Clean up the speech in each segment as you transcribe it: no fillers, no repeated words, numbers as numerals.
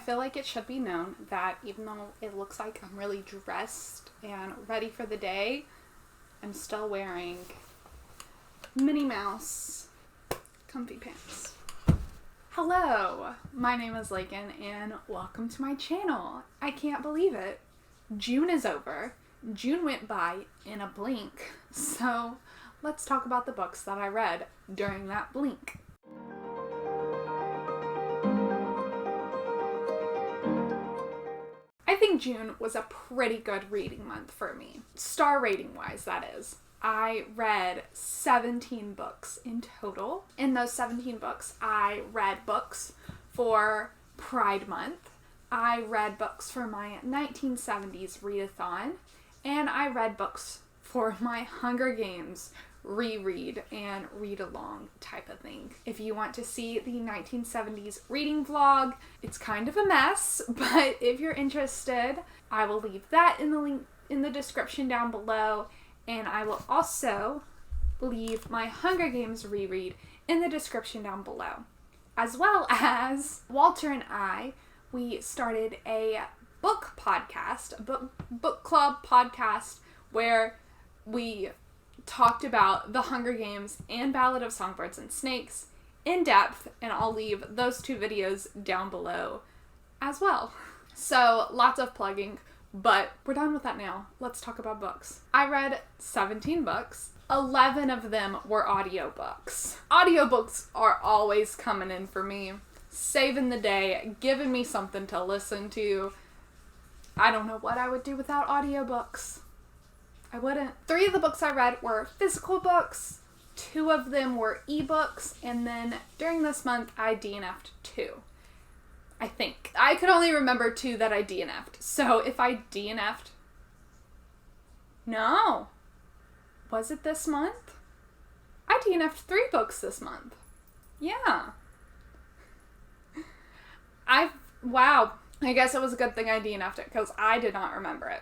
feel like it should be known that even though it looks like I'm really dressed and ready for the day, I'm still wearing Minnie Mouse comfy pants. Hello, my name is Lakin and welcome to my channel. I can't believe it. June is over. June went by in a blink. So let's talk about the books that I read during that blink. I think June was a pretty good reading month for me. Star rating wise, that is. I read 17 books in total. In those 17 books, I read books for Pride Month. I read books for my 1970s readathon. And I read books for my Hunger Games reread and read along type of thing. If you want to see the 1970s reading vlog, it's kind of a mess, but if you're interested, I will leave that in the link in the description down below, and I will also leave my Hunger Games reread in the description down below. As well as Walter and we started a book podcast, a book club podcast, where we talked about The Hunger Games and Ballad of Songbirds and Snakes in depth, and I'll leave those two videos down below as well. So lots of plugging, but we're done with that now. Let's talk about books. I read 17 books. 11 of them were audiobooks. Audiobooks are always coming in for me, saving the day, giving me something to listen to. I don't know what I would do without audiobooks. I wouldn't. 3 of the books I read were physical books, 2 of them were ebooks, and then during this month I DNF'd 2. I think. I could only remember 2 that I DNF'd. So if I DNF'd... No. Was it this month? I DNF'd 3 books this month. Yeah. Wow. I guess it was a good thing I DNF'd it, because I did not remember it.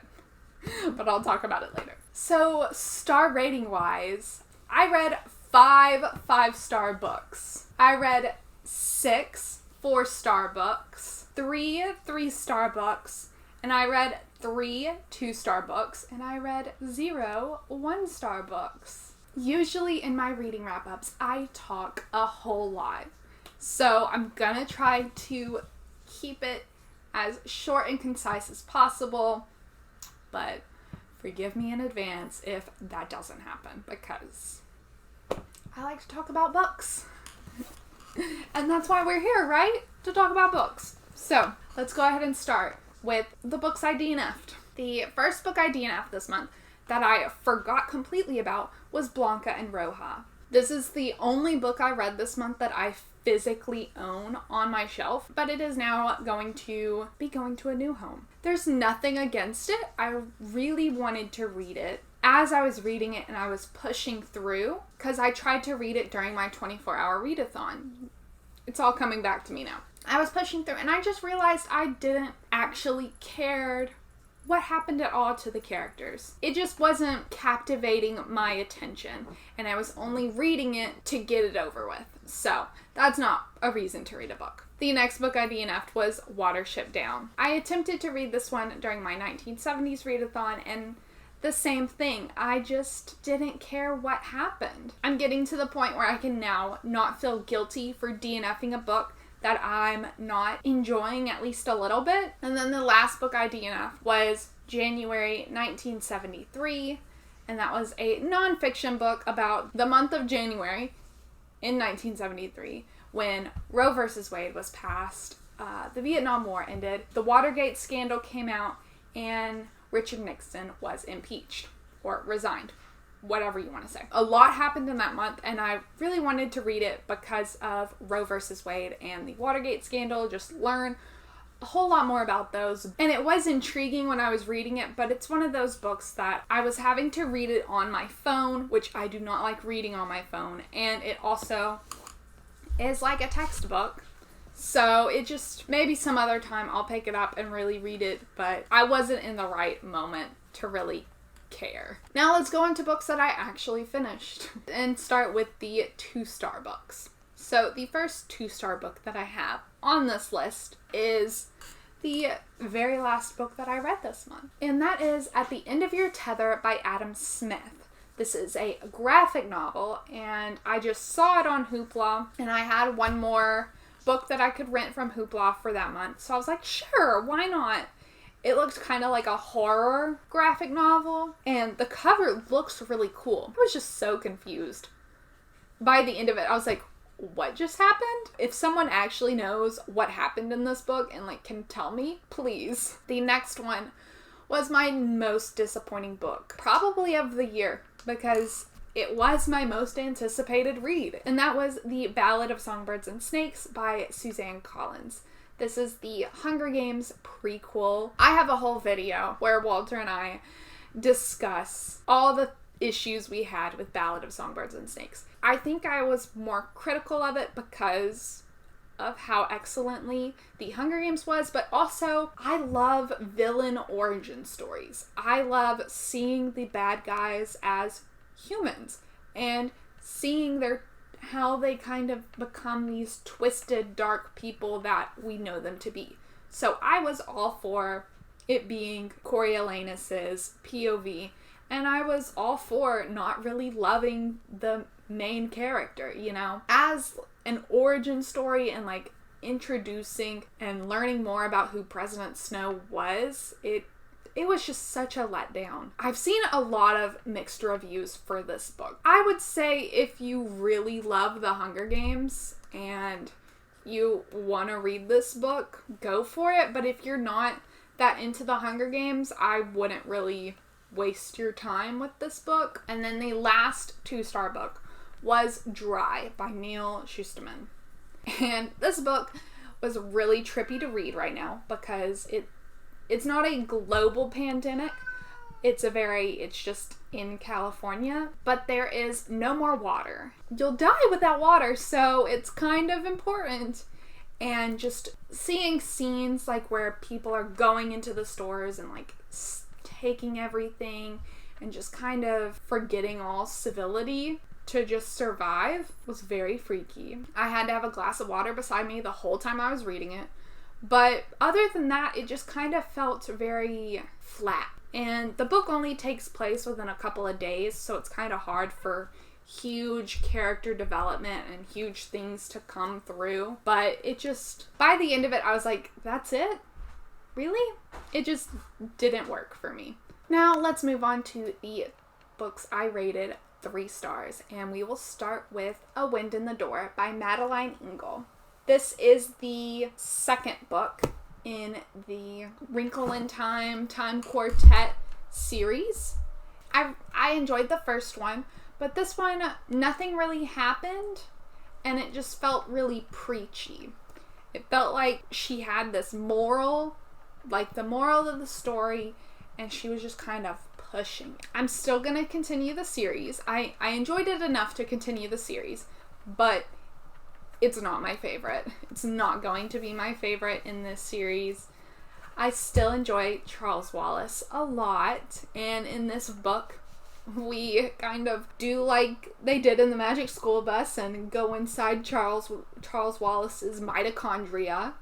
But I'll talk about it later. So, star rating wise, I read 5 5-star books. I read 6 4-star books, 3 3-star books, and I read 3 2-star books, and I read 0 1-star books. Usually in my reading wrap-ups, I talk a whole lot. So I'm gonna try to keep it as short and concise as possible, but forgive me in advance if that doesn't happen, because I like to talk about books. And that's why we're here, right? To talk about books. So, let's go ahead and start with the books I DNF'd. The first book I DNF'd this month that I forgot completely about was Blanca and Roja. This is the only book I read this month that I physically own on my shelf, but it is now going to be going to a new home. There's nothing against it. I really wanted to read it. As I was reading it and I was pushing through, because I tried to read it during my 24-hour readathon. It's all coming back to me now. I was pushing through and I just realized I didn't actually cared what happened at all to the characters. It just wasn't captivating my attention, and I was only reading it to get it over with. So that's not a reason to read a book. The next book I DNF'd was Watership Down. I attempted to read this one during my 1970s readathon, and the same thing. I just didn't care what happened. I'm getting to the point where I can now not feel guilty for DNFing a book that I'm not enjoying at least a little bit. And then the last book I DNF'd was January 1973, and that was a nonfiction book about the month of January in 1973 when Roe versus Wade was passed, the Vietnam War ended, the Watergate scandal came out, and Richard Nixon was impeached or resigned, whatever you want to say. A lot happened in that month, and I really wanted to read it because of Roe versus Wade and the Watergate scandal, just learn a whole lot more about those. And it was intriguing when I was reading it, but it's one of those books that I was having to read it on my phone, which I do not like reading on my phone, and it also is like a textbook. So it just, maybe some other time I'll pick it up and really read it, but I wasn't in the right moment to really care. Now let's go into books that I actually finished and start with the 2-star books. So the first 2-star book that I have on this list is the very last book that I read this month. And that is At the End of Your Tether by Adam Smith. This is a graphic novel, and I just saw it on Hoopla, and I had one more book that I could rent from Hoopla for that month. So I was like, sure, why not? It looked kind of like a horror graphic novel, and the cover looks really cool. I was just so confused. By the end of it, I was like, what just happened? If someone actually knows what happened in this book and like can tell me, please. The next one was my most disappointing book, probably of the year, because it was my most anticipated read, and that was The Ballad of Songbirds and Snakes by Suzanne Collins. This is the Hunger Games prequel. I have a whole video where Walter and I discuss all the issues we had with Ballad of Songbirds and Snakes. I think I was more critical of it because of how excellently The Hunger Games was, but also I love villain origin stories. I love seeing the bad guys as humans and seeing how they kind of become these twisted, dark people that we know them to be. So I was all for it being Coriolanus's POV, and I was all for not really loving the main character, you know? As an origin story and like introducing and learning more about who President Snow was, it was just such a letdown. I've seen a lot of mixed reviews for this book. I would say if you really love The Hunger Games and you want to read this book, go for it. But if you're not that into The Hunger Games, I wouldn't really waste your time with this book. And then the last 2-star book was Dry by Neal Shusterman. And this book was really trippy to read right now because it's not a global pandemic. It's just in California, but there is no more water. You'll die without water, so it's kind of important. And just seeing scenes like where people are going into the stores and like taking everything and just kind of forgetting all civility to just survive was very freaky. I had to have a glass of water beside me the whole time I was reading it. But other than that, it just kind of felt very flat. And the book only takes place within a couple of days, so it's kind of hard for huge character development and huge things to come through. But it just, by the end of it, I was like, that's it? Really? It just didn't work for me. Now, let's move on to the books I rated 3 stars. And we will start with A Wind in the Door by Madeleine L'Engle. This is the second book in the Wrinkle in Time Quartet series. I enjoyed the first one, but this one, nothing really happened, and it just felt really preachy. It felt like she had this moral, like the moral of the story, and she was just kind of pushing it. I'm still going to continue the series. I enjoyed it enough to continue the series, but it's not my favorite. It's not going to be my favorite in this series. I still enjoy Charles Wallace a lot, and in this book, we kind of do like they did in the Magic School Bus and go inside Charles Wallace's mitochondria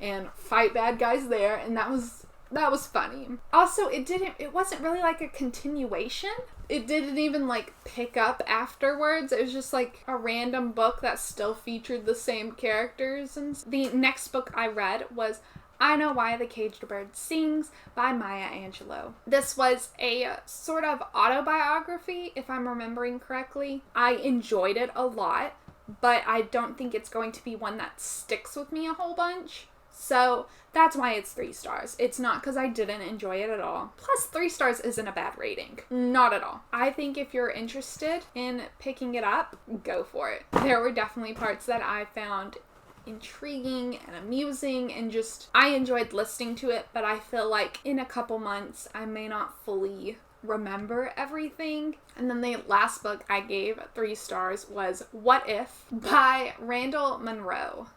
and fight bad guys there, and that was funny. Also, it wasn't really like a continuation. It didn't even like pick up afterwards. It was just like a random book that still featured the same characters. And the next book I read was I Know Why the Caged Bird Sings by Maya Angelou. This was a sort of autobiography, if I'm remembering correctly. I enjoyed it a lot, but I don't think it's going to be one that sticks with me a whole bunch. So that's why it's 3 stars. It's not because I didn't enjoy it at all. Plus, 3 stars isn't a bad rating. Not at all. I think if you're interested in picking it up, go for it. There were definitely parts that I found intriguing and amusing, and just I enjoyed listening to it, but I feel like in a couple months I may not fully remember everything. And then the last book I gave 3 stars was What If by Randall Munroe.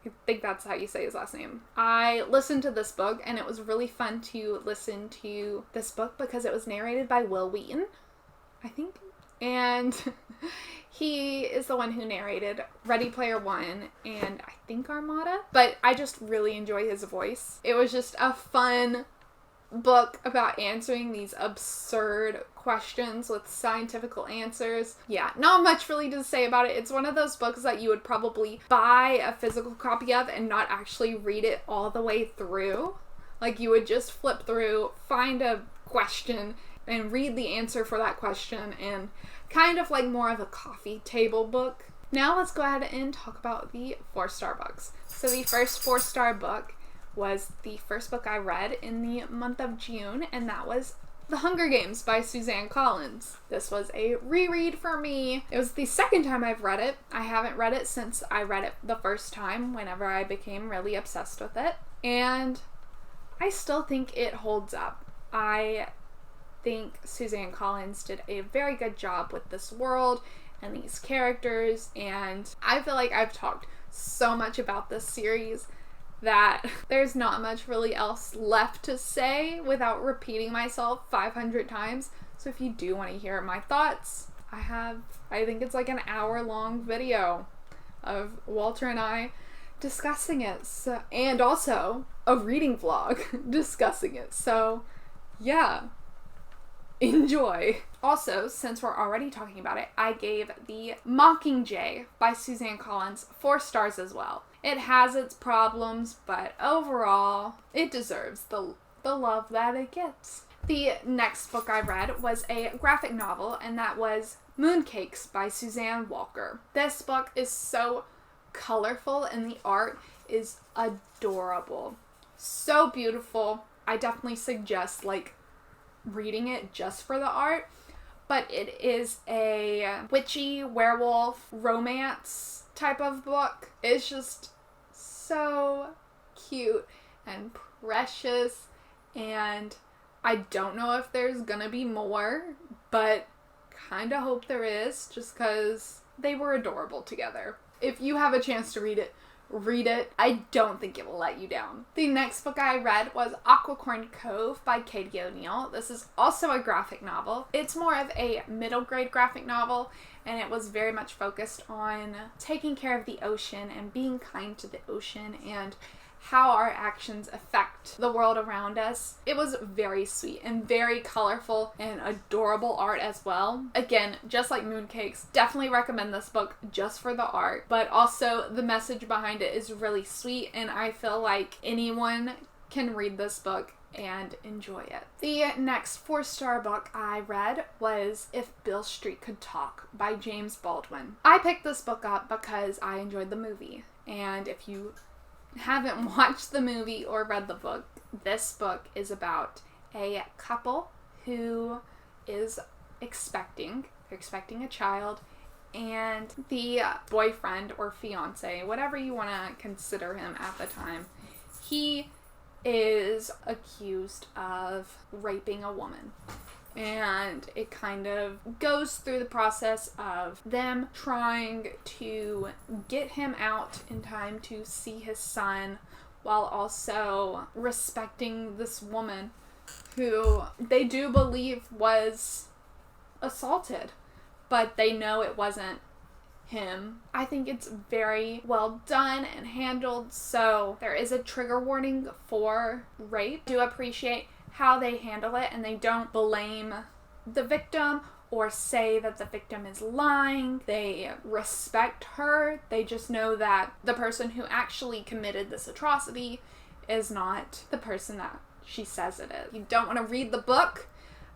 I think that's how you say his last name. I listened to this book, and it was really fun to listen to this book because it was narrated by Will Wheaton. I think And he is the one who narrated Ready Player One and I think Armada. But I just really enjoy his voice. It was just a fun book about answering these absurd questions with scientific answers. Yeah, not much really to say about it. It's one of those books that you would probably buy a physical copy of and not actually read it all the way through. Like, you would just flip through, find a question, and read the answer for that question, and kind of like more of a coffee table book. Now let's go ahead and talk about the 4-star books. So the first 4-star book was the first book I read in the month of June, and that was The Hunger Games by Suzanne Collins. This was a reread for me. It was the second time I've read it. I haven't read it since I read it the first time, whenever I became really obsessed with it. And I still think it holds up. I think Suzanne Collins did a very good job with this world and these characters, and I feel like I've talked so much about this series that there's not much really else left to say without repeating myself 500 times. So if you do want to hear my thoughts, I think it's like an hour-long video of Walter and I discussing it, and also a reading vlog discussing it. So yeah, enjoy. Also, since we're already talking about it, I gave The Mockingjay by Suzanne Collins 4 stars as well. It has its problems, but overall, it deserves the love that it gets. The next book I read was a graphic novel, and that was Mooncakes by Suzanne Walker. This book is so colorful, and the art is adorable. So beautiful. I definitely suggest, like, reading it just for the art, but it is a witchy werewolf romance type of book. It's just so cute and precious, and I don't know if there's gonna be more, but kinda hope there is, just because they were adorable together. If you have a chance to read it, read it. I don't think it will let you down. The next book I read was Aquicorn Cove by Katie O'Neill. This is also a graphic novel. It's more of a middle grade graphic novel, and it was very much focused on taking care of the ocean and being kind to the ocean and how our actions affect the world around us. It was very sweet and very colorful and adorable art as well. Again, just like Mooncakes, definitely recommend this book just for the art, but also the message behind it is really sweet, and I feel like anyone can read this book and enjoy it. The next 4-star book I read was If Beale Street Could Talk by James Baldwin. I picked this book up because I enjoyed the movie, and if you haven't watched the movie or read the book, this book is about a couple who is expecting a child, and the boyfriend or fiance, whatever you want to consider him at the time, he is accused of raping a woman. And it kind of goes through the process of them trying to get him out in time to see his son, while also respecting this woman who they do believe was assaulted, but they know it wasn't him. I think it's very well done and handled, so there is a trigger warning for rape. I do appreciate how they handle it, and they don't blame the victim or say that the victim is lying. They respect her. They just know that the person who actually committed this atrocity is not the person that she says it is. If you don't want to read the book,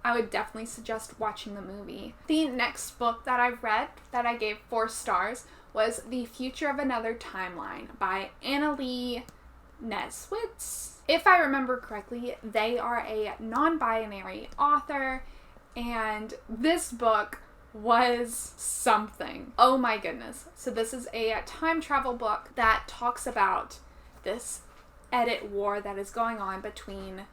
I would definitely suggest watching the movie. The next book that I read that I gave 4 stars was The Future of Another Timeline by Annalee Newitz. If I remember correctly, they are a non-binary author, and this book was something. Oh my goodness. So this is a time travel book that talks about this edit war that is going on between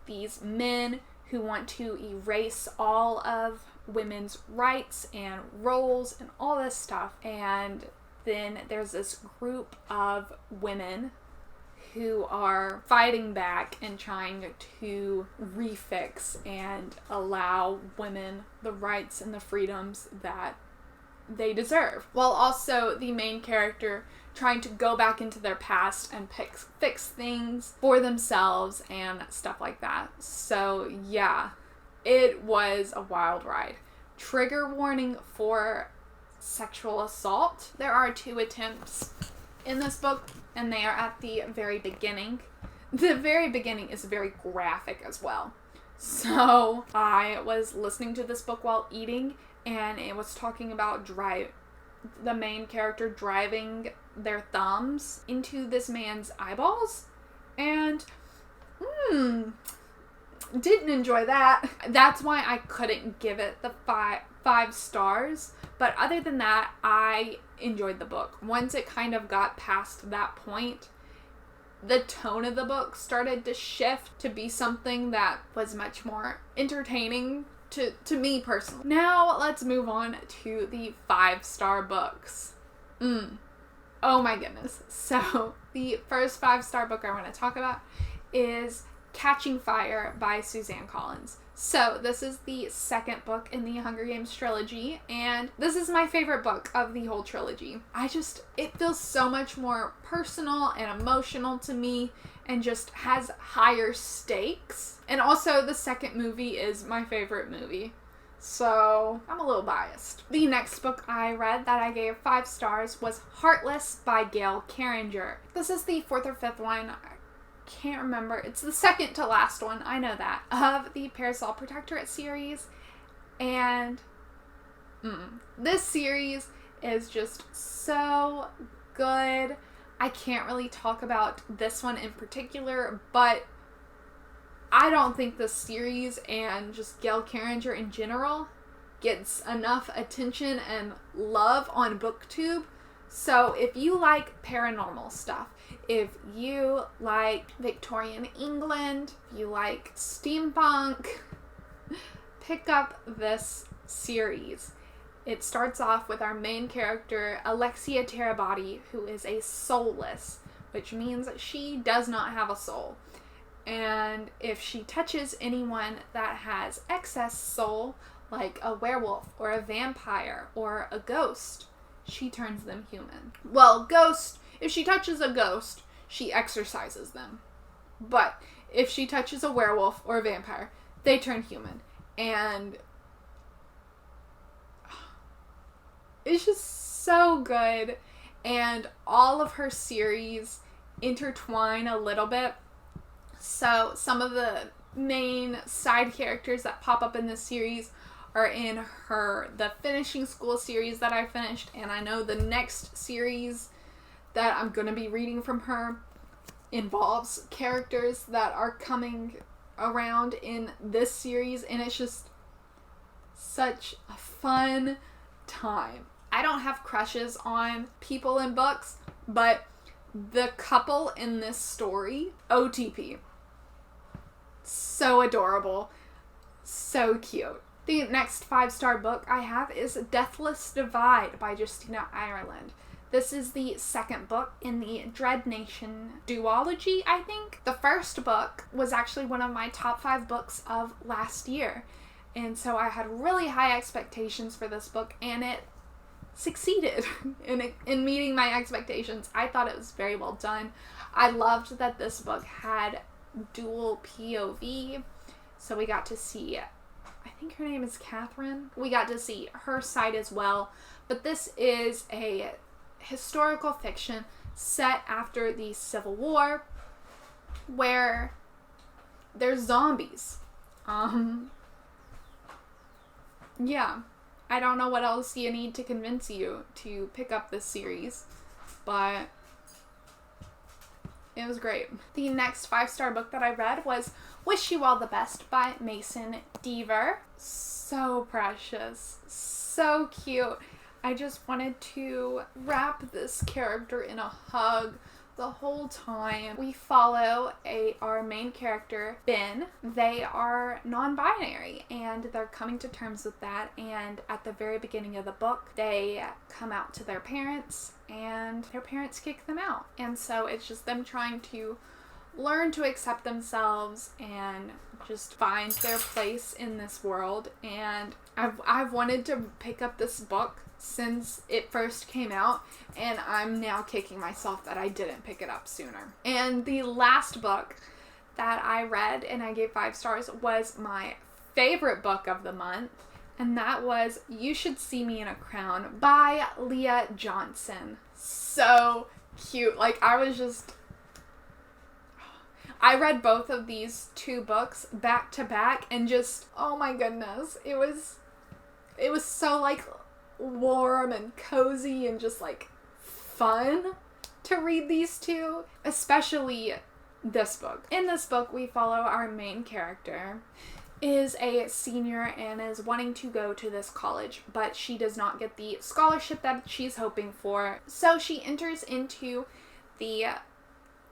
these men who want to erase all of women's rights and roles and all this stuff. And then there's this group of women who are fighting back and trying to refix and allow women the rights and the freedoms that they deserve, while also the main character trying to go back into their past and fix things for themselves and stuff like that. So yeah, it was a wild ride. Trigger warning for sexual assault. There are 2 attempts in this book, and they are at the very beginning. The very beginning is very graphic as well. So I was listening to this book while eating, and it was talking about the main character driving their thumbs into this man's eyeballs, and didn't enjoy that. That's why I couldn't give it the five stars. But other than that, I enjoyed the book. Once it kind of got past that point, the tone of the book started to shift to be something that was much more entertaining to me personally. Now let's move on to the 5-star books. Oh my goodness. So the first 5-star book I want to talk about is Catching Fire by Suzanne Collins. So this is the second book in the Hunger Games trilogy, and this is my favorite book of the whole trilogy. It feels so much more personal and emotional to me, and just has higher stakes. And also the second movie is my favorite movie, so I'm a little biased. The next book I read that I gave 5 stars was Heartless by Gail Carriger. This is the 4th or 5th one, can't remember. It's the second to last one, I know that, of the Parasol Protectorate series. And this series is just so good. I can't really talk about this one in particular, but I don't think this series and just Gail Carriger in general gets enough attention and love on BookTube. So if you like paranormal stuff, if you like Victorian England, if you like steampunk, pick up this series. It starts off with our main character, Alexia Terabati, who is a soulless, which means she does not have a soul. And if she touches anyone that has excess soul, like a werewolf or a vampire or a ghost, she turns them human. Well, if she touches a ghost, she exorcises them. But if she touches a werewolf or a vampire, they turn human. And it's just so good. And all of her series intertwine a little bit. So some of the main side characters that pop up in this series are in the Finishing School series that I finished, and I know the next series that I'm going to be reading from her involves characters that are coming around in this series, and it's just such a fun time. I don't have crushes on people in books, but the couple in this story, OTP, so adorable, so cute. The next 5-star book I have is Deathless Divide by Justina Ireland. This is the second book in the Dread Nation duology, I think. The first book was actually one of my top 5 books of last year. And so I had really high expectations for this book, and it succeeded in meeting my expectations. I thought it was very well done. I loved that this book had dual POV. So we got to see, I think her name is Catherine. We got to see her side as well. But this is a historical fiction set after the Civil War where there's zombies. Yeah. I don't know what else you need to convince you to pick up this series, but it was great. The next 5-star book that I read was Wish You All the Best by Mason Deaver. So precious. So cute. I just wanted to wrap this character in a hug. the whole time we follow our main character, Ben. They are non-binary and they're coming to terms with that, and at the very beginning of the book they come out to their parents and their parents kick them out, and so it's just them trying to learn to accept themselves and just find their place in this world. And I've wanted to pick up this book since it first came out, and I'm now kicking myself that I didn't pick it up sooner. And the last book that I read and I gave 5 stars was my favorite book of the month, and that was You Should See Me in a Crown by Leah Johnson. So cute. Like, I read both of these 2 books back to back, and just, oh my goodness, it was so like warm and cozy and just like fun to read these 2, especially this book. In this book, we follow our main character is a senior and is wanting to go to this college, but she does not get the scholarship that she's hoping for. So she enters into the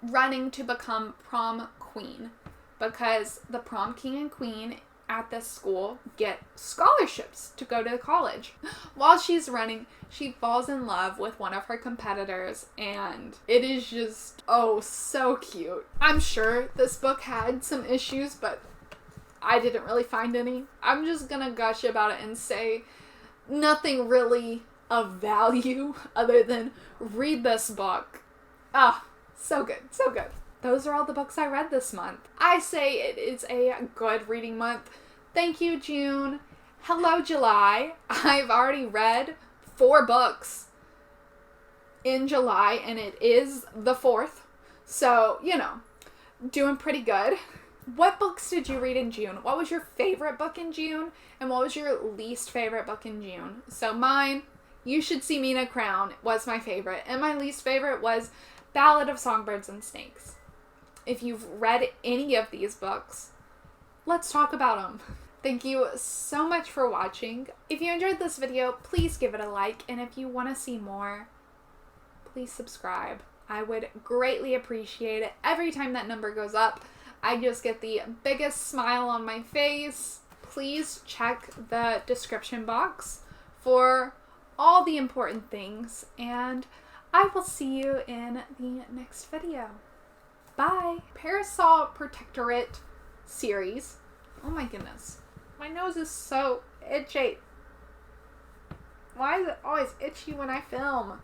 running to become prom queen, because the prom king and queen at this school get scholarships to go to college. While she's running, she falls in love with one of her competitors, and it is just, oh, so cute. I'm sure this book had some issues, but I didn't really find any. I'm just gonna gush about it and say nothing really of value other than read this book. Ah, so good, so good. Those are all the books I read this month. I say it is a good reading month. Thank you, June. Hello, July. I've already read 4 books in July, and it is the 4th. So, you know, doing pretty good. What books did you read in June? What was your favorite book in June? And what was your least favorite book in June? So mine, You Should See Me in a Crown, was my favorite. And my least favorite was Ballad of Songbirds and Snakes. If you've read any of these books, let's talk about them. Thank you so much for watching. If you enjoyed this video, please give it a like. And if you want to see more, please subscribe. I would greatly appreciate it. Every time that number goes up, I just get the biggest smile on my face. Please check the description box for all the important things, and I will see you in the next video. Bye! Parasol Protectorate series. Oh my goodness. My nose is so itchy. Why is it always itchy when I film?